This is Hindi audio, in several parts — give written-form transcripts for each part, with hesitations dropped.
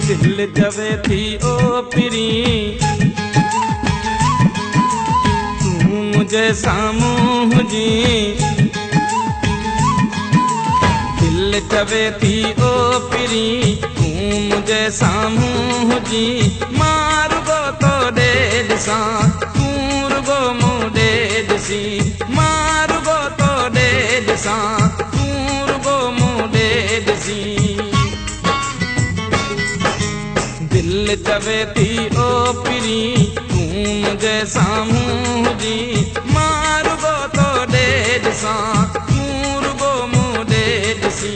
दिल चवे थी ओ पिरी तू मुझे साम्हूं हुजी। दिल चवे थी ओ पिरी तू मुझे साम्हूं हुजी। मां रुगो तो ॾिसां तूं रुगो मूं ॾिसी। मां रुगो तो ॾिसां तूं रुगो मूं ॾिसी। दिल चवे थी ओ पिरी तू मुझे साम्हूं हुजी। मां रुगो तो ॾिसां तूं रुगो मूं ॾिसी।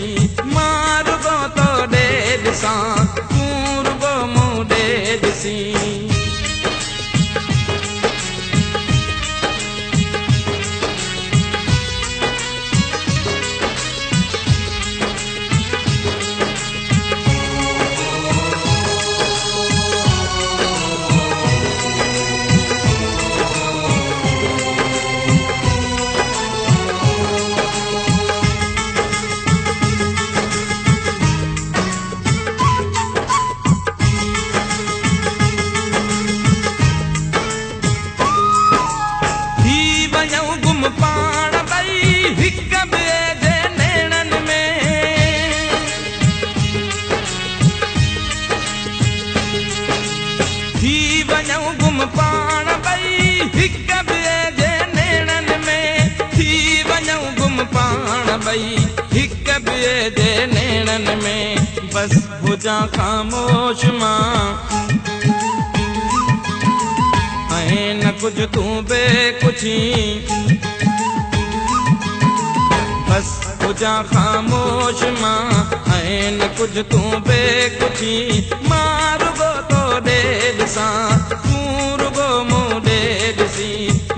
मां रुगो तो ॾिसां तूं रुगो मूं ॾिसी। पाण ॿई हिक ॿिए जे नेणनि में थी वञूं गुम। पाण ॿई हिक ॿिए जे नेणनि में थी वञूं गुम। पाण ॿई हिक ॿिए जे नेणनि में बस हुजां ख़ामोश मां ऐं न कुझु तूं बे कुझी। बस हुजां ख़ामोश मां ऐं न कुझु तूं बे कुझी। मां रुगो तो ॾिसां तूं रुगो मूं ॾिसी।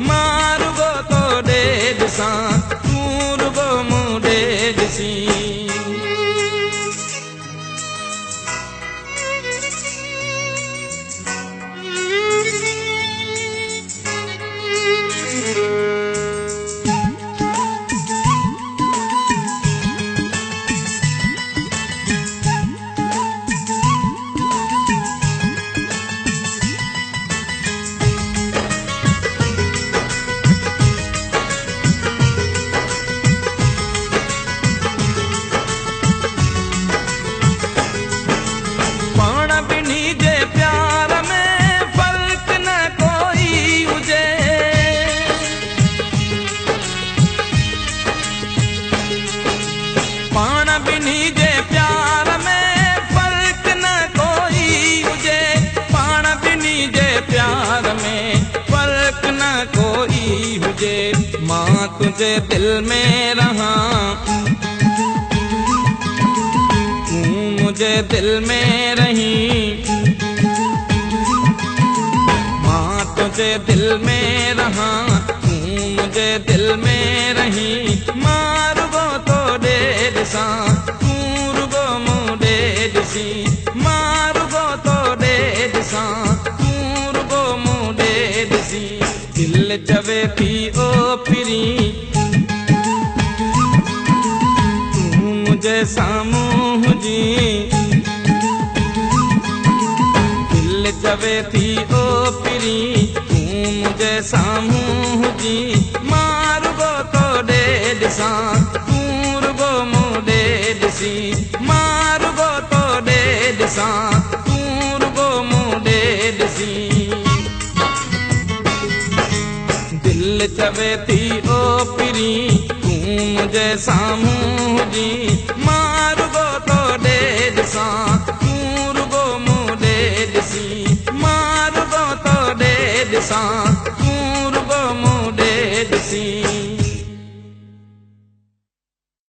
मां रुगो तो ॾिसां तूं रुगो मूं ॾिसी। पाण ॿिन्ही जे प्यार में फर्क न कोई हुजे। पाण ॿिन्ही जे प्यार में फर्क न कोई हुजे। मां तुझे दिल में रहां तूं मुझे दिल में रही। मां तुझे दिल में रहां तूं मुझे दिल में रही। मां रुगो तो ॾिसां तूं रुगो मूं ॾिसी। मां रुगो तो ॾिसां तूं रुगो मूं ॾिसी। दिल चवे थी ओ पिरी तूं मुझे साम्हूं हुजी। दिल चवे थी ओ पिरी तूं मुझे साम्हूं हुजी। मां रुगो तो ॾिसां तूं रुगो मूं ॾिसी। मां रुगो तो ॾिसां तूं रुगो मूं ॾिसी। दिल चवे थी ओ पिरी तूं मुझे साम्हूं हुजी।